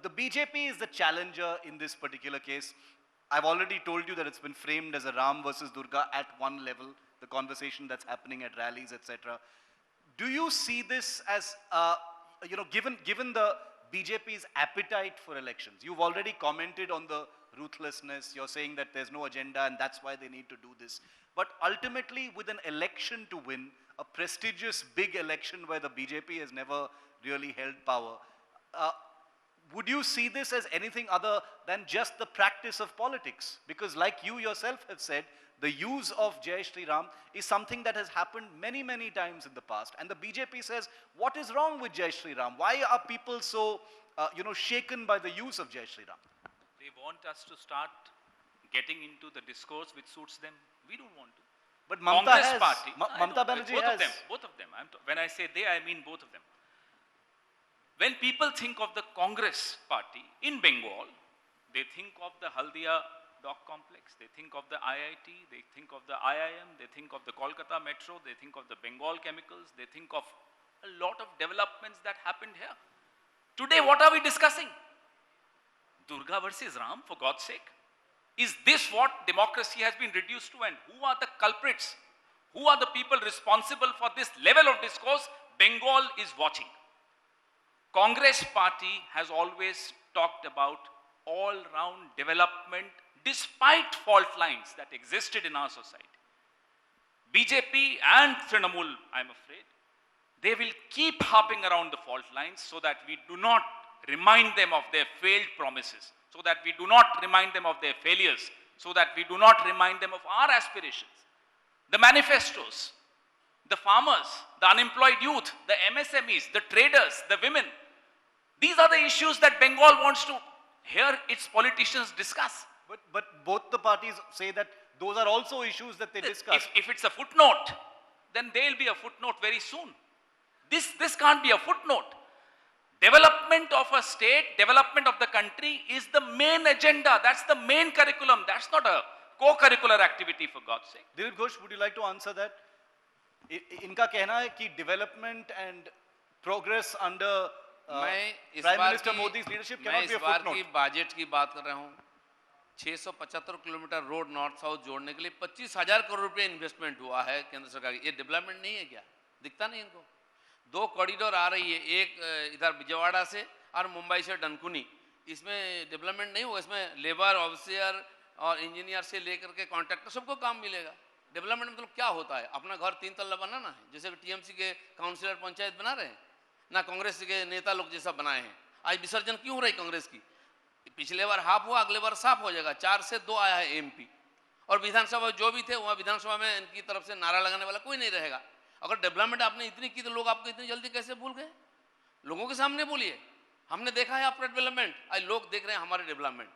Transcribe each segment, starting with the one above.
the BJP is the challenger in this particular case. I've already told you that it's been framed as a Ram versus Durga at one level, the conversation that's happening at rallies, etc. Do you see this as, given the BJP's appetite for elections? You've already commented on the ruthlessness. You're saying that there's no agenda and that's why they need to do this. But ultimately, with an election to win, a prestigious big election where the BJP has never really held power, would you see this as anything other than just the practice of politics? Because like you yourself have said, the use of Jai Shri Ram is something that has happened many, many times in the past. And the BJP says, what is wrong with Jai Shri Ram? Why are people so, shaken by the use of Jai Shri Ram? They want us to start getting into the discourse which suits them. We don't want to. But Mamata Congress has. party, Mamata Banerjee has. Both of them. When I say they, I mean both of them. When people think of the Congress party in Bengal, they think of the Haldia dock complex, they think of the IIT, they think of the IIM, they think of the Kolkata Metro, they think of the Bengal chemicals, they think of a lot of developments that happened here. Today, what are we discussing? Durga versus Ram, for God's sake. Is this what democracy has been reduced to? And who are the culprits? Who are the people responsible for this level of discourse? Bengal is watching. Congress party has always talked about all-round development despite fault lines that existed in our society. BJP and Trinamool, I'm afraid, they will keep harping around the fault lines so that we do not remind them of their failed promises, so that we do not remind them of their failures, so that we do not remind them of our aspirations. The manifestos, the farmers, the unemployed youth, the MSMEs, the traders, the women. These are the issues that Bengal wants to hear its politicians discuss. But both the parties say that those are also issues that they discuss. If it's a footnote, then there will be a footnote very soon. This can't be a footnote. Development of a state, development of the country is the main agenda. That's the main curriculum. That's not a co-curricular activity, for God's sake. Dilip Ghosh, would you like to answer that? इनका कहना है कि development and progress under Prime Minister Modi's leadership cannot be a footnote. मैं इस बार की budget की बात कर रहा हूँ. 675 किलोमीटर रोड नॉर्थ साउथ जोड़ने के लिए 25,000 करोड़ रुपए इन्वेस्टमेंट हुआ है केंद्र सरकार की. ये डेवलपमेंट नहीं है क्या? दिखता नहीं इनको? 2 कॉरिडोर आ रही है, एक इधर विजयवाड़ा से और मुंबई से डनकुनी. इसमें डेवलपमेंट नहीं होगा. इसमें लेबर ऑफिसर और इंजीनियर से लेकर के कॉन्ट्रैक्टर सबको काम मिलेगा. डेवलपमेंट मतलब क्या होता है? अपना घर 3 तल्ला बनाना है, जैसे टीएमसी के काउंसिलर पंचायत बना रहे हैं ना, कांग्रेस के नेता लोग जैसा बनाए हैं. आज विसर्जन क्यों हो रही कांग्रेस की? पिछले बार हाफ हुआ, अगले बार साफ हो जाएगा. 4 से 2 आया है एमपी. और विधानसभा जो भी थे वहाँ विधानसभा में इनकी तरफ से नारा लगाने वाला कोई नहीं रहेगा. अगर डेवलपमेंट आपने इतनी की तो लोग आपको इतनी जल्दी कैसे भूल गए? लोगों के सामने बोलिए. हमने देखा है आपका डेवलपमेंट, आज लोग देख रहे हैं हमारे डेवलपमेंट.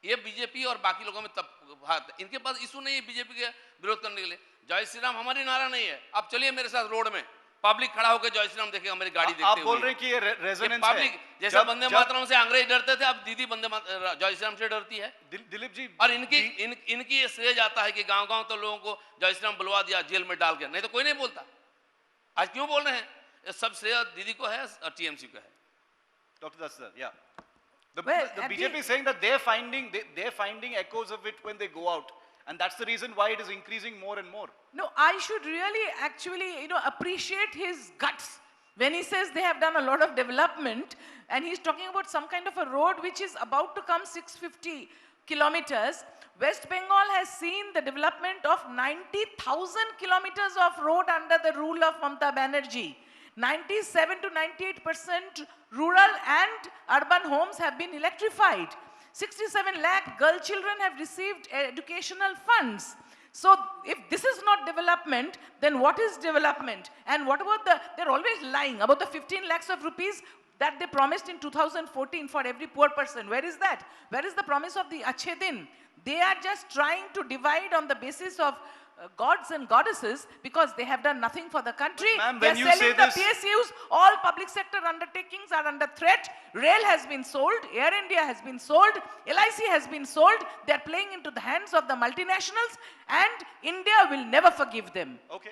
ये बीजेपी और बाकी लोगों में तब इनके पास इशू नहीं है बीजेपी के विरोध करने के लिए. जय श्री राम हमारी नारा नहीं है. आप चलिए मेरे साथ रोड में, पब्लिक खड़ा होकर जय श्री राम देखेगा, हमारी गाड़ी देखते हुए. आप बोल रहे हैं कि ये रेजोनेंस है. पब्लिक जैसे वंदे मातरम से अंग्रेज डरते थे, अब दीदी जय श्री राम से डरती है. दिलीप जी, और इनकी ये श्रेय जाता है कि गांव-गांव तो लोगों को जय श्री राम बुलवा दिया जेल में डाल के, नहीं तो कोई नहीं बोलता. आज क्यों बोल रहे हैं? ये सब श्रेय दीदी को है और टीएमसी को है. Dr. Das sir, yeah. The BJP is saying that they're finding echoes of it when they go out, and that's the reason why it is increasing more and more. No, I should really actually, appreciate his guts when he says they have done a lot of development, and he's talking about some kind of a road which is about to come 650 kilometers. West Bengal has seen the development of 90,000 kilometers of road under the rule of Mamata Banerjee. 97 to 98% rural and urban homes have been electrified. 67 lakh girl children have received educational funds. So if this is not development, then what is development? And what about they're always lying about the 15 lakhs of rupees that they promised in 2014 for every poor person. Where is that? Where is the promise of the Achhe Din? They are just trying to divide on the basis of gods and goddesses because they have done nothing for the country. They are selling the PSUs. All public sector undertakings are under threat. Rail has been sold. Air India has been sold. LIC has been sold. They are playing into the hands of the multinationals, and India will never forgive them. Okay.